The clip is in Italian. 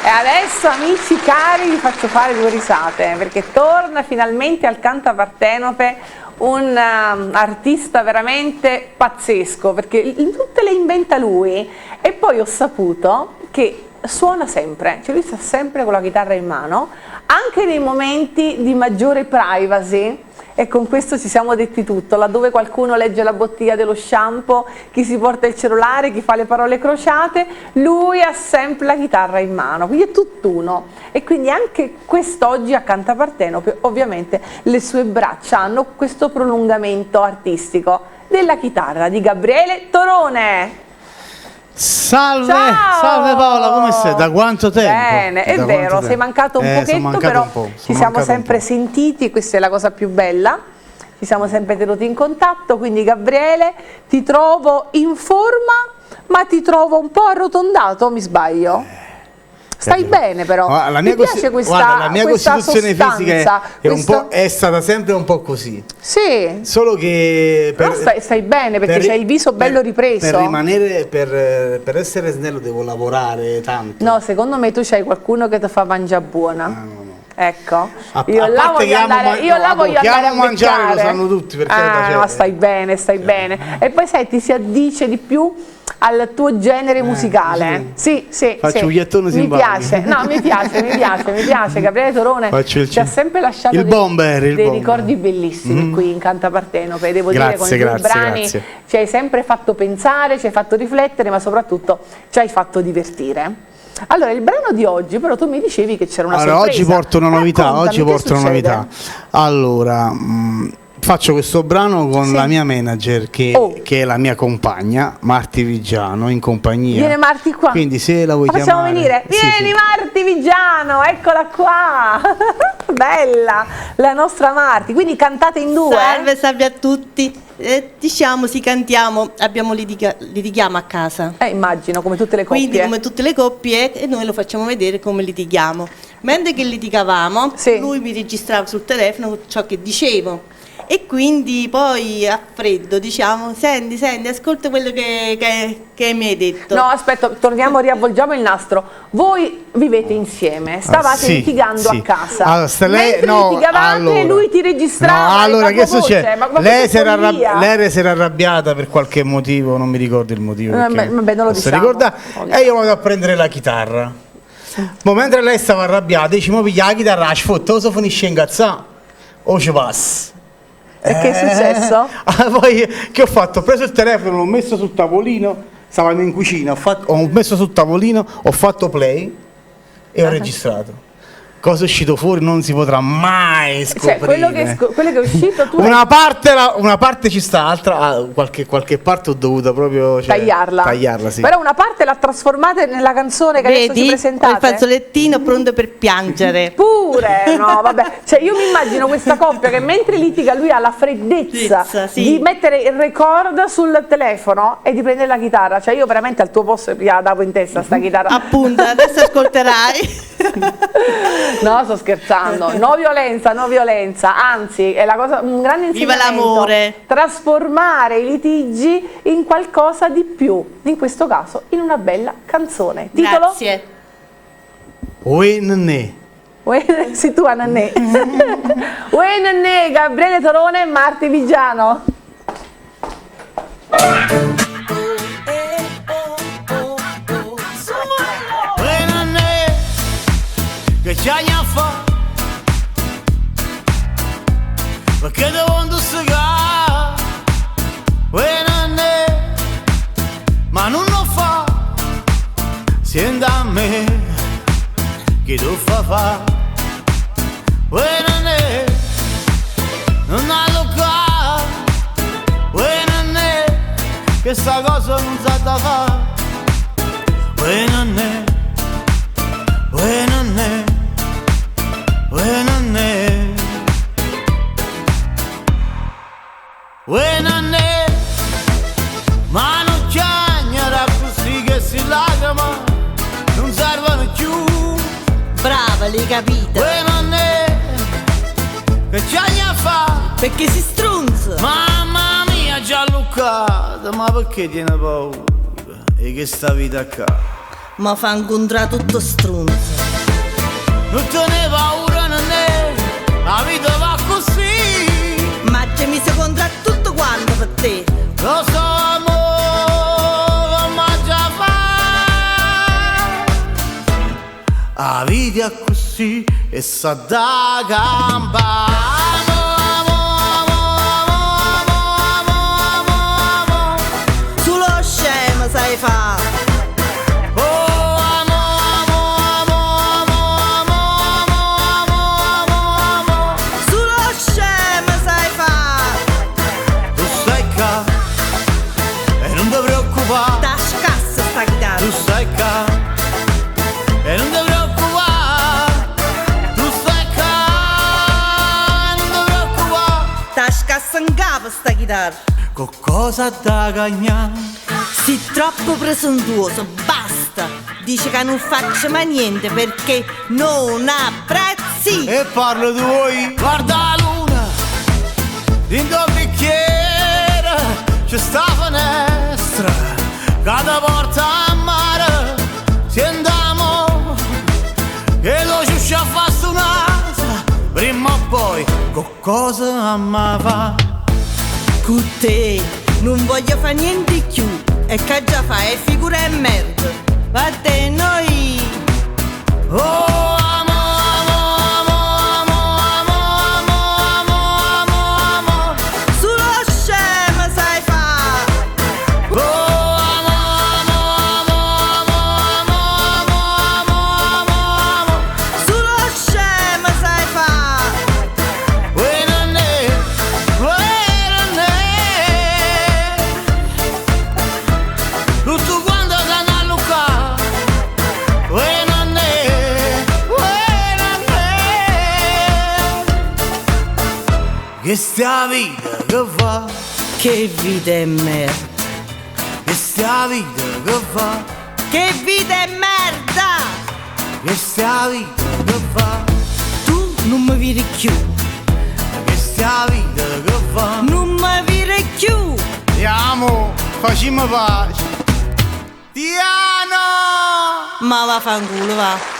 E adesso, amici cari, vi faccio fare due risate, perché torna finalmente al Canta Partenope un artista veramente pazzesco, perché tutte le inventa lui. E poi ho saputo che suona sempre, cioè lui sta sempre con la chitarra in mano, anche nei momenti di maggiore privacy. E con questo ci siamo detti tutto, laddove qualcuno legge la bottiglia dello shampoo, chi si porta il cellulare, chi fa le parole crociate, lui ha sempre la chitarra in mano, quindi è tutt'uno. E quindi anche quest'oggi a Canta Partenope ovviamente le sue braccia hanno questo prolungamento artistico della chitarra di Gabriele Torone. Salve, Ciao! salve Paola, come stai? Da quanto tempo? Bene, è vero, sei mancato un pochetto, però ci siamo sempre sentiti, questa è la cosa più bella, ci siamo sempre tenuti in contatto, quindi Gabriele ti trovo in forma, ma ti trovo un po' arrotondato, mi sbaglio? Stai bene però, mi piace la mia costituzione fisica è stata sempre un po' così. Sì. Solo che però stai bene perché c'hai il viso bello ripreso. Per rimanere, per essere snello devo lavorare tanto. No, secondo me tu c'hai qualcuno che ti fa mangiare buona. No. Ecco, io là voglio andare a mangiare, lo sanno tutti, perché ma stai bene, bene. E poi sai, ti si addice di più al tuo genere musicale. Sì. Faccio un iettone simpatico. Mi piace. Gabriele Torone ci ha sempre lasciato dei ricordi bellissimi qui in Canta Partenope. Devo dire, con i tuoi brani ci hai sempre fatto pensare, ci hai fatto riflettere, ma soprattutto ci hai fatto divertire. Allora, il brano di oggi, però tu mi dicevi che c'era una sorpresa. Oggi porto una novità. Allora, faccio questo brano con la mia manager che è la mia compagna, Marti Vigiano, in compagnia. Viene Marti qua. Quindi se la vuoi chiamare. Facciamo venire. Vieni Marti Vigiano, eccola qua. Bella, la nostra Marti. Quindi cantate in due. Salve a tutti. Cantiamo, litighiamo a casa. Immagino, come tutte le coppie. Quindi come tutte le coppie, e noi lo facciamo vedere come litighiamo. Mentre che litigavamo, lui mi registrava sul telefono ciò che dicevo. E quindi poi a freddo diciamo: senti, ascolta quello che mi hai detto. No, aspetta, riavvolgiamo il nastro. Voi vivete insieme, stavate litigando a casa. Allora, litigavate, lui ti registrava. Allora, che succede? Lei si era arrabbiata per qualche motivo, non mi ricordo il motivo. Vabbè, non lo diciamo. E io vado a prendere la chitarra. Ma mentre lei stava arrabbiata, dice: mo piglia la chitarra, sfottoso finisce incazzata. O ci passa. E che è successo? Poi che ho fatto? Ho preso il telefono, l'ho messo sul tavolino, stavamo in cucina, ho messo sul tavolino, ho fatto play e ho registrato. Cosa è uscito fuori non si potrà mai scoprire. Cioè, quello che è uscito tu una parte ci sta, qualche parte ho dovuto proprio tagliarla, sì. Però una parte l'ha trasformata nella canzone che adesso ci presentate. Il fazzolettino pronto per piangere. Pure, no, vabbè. Cioè io mi immagino questa coppia che mentre litiga lui ha la freddezza di mettere il record sul telefono e di prendere la chitarra. Cioè io veramente al tuo posto la davo in testa sta chitarra. Appunto, adesso ascolterai. No, sto scherzando, no violenza, anzi è un grande insegnamento. Viva l'amore! Trasformare i litigi in qualcosa di più, in questo caso in una bella canzone. Titolo? Grazie. Uè Nanè. Sì, tu a Nanè. Uè Nanè, Gabriele Torone e Marti Vigiano. Che c'è a fa? Perché devo indossare? Ma non lo fa. Senti a me che tu fa. Non ha locale. Che sta cosa non sa da fa. Ma non c'è così che si lacrima, non servono più. Brava, l'hai capito? Che c'è a fa? Perché si strunza. Mamma mia, Gianluca, ma perché tiene paura? E che sta vita qua? ma fa incontrare tutto stronzo. Non te ne paura né, la vita va così. Ma ci mi secondo a tutto quanto per te. Lo so amore, ma già fa. La vita è così e sa da gamba. Sullo scemo sai fa. Tu stai qua e non ti preoccupare. Tu stai qua e non ti preoccupare. Ta scassa in capo sta chitarra. Con cosa da cagnare? Sei troppo presuntuoso, basta. Dice che non faccio mai niente perché non apprezzi. E parlo tu vuoi? Guarda la luna, dentro il bicchiere c'è sta finestra, cada porta a mare. Se andiamo che lo ciuscia fa su nasa, prima o poi qualcosa a me fa. Con te non voglio fare niente più. E che già fai figura e merda. Vattene noi. Oh, che sta vita che fa? Che vita è merda. Che sta vita che fa? Che vita è merda. Che sta vita che fa? Tu non mi viri più. Che sta vita che fa? Non mi viri più. Ti amo, facciamo pace. Ti amo! Ma vaffanculo va.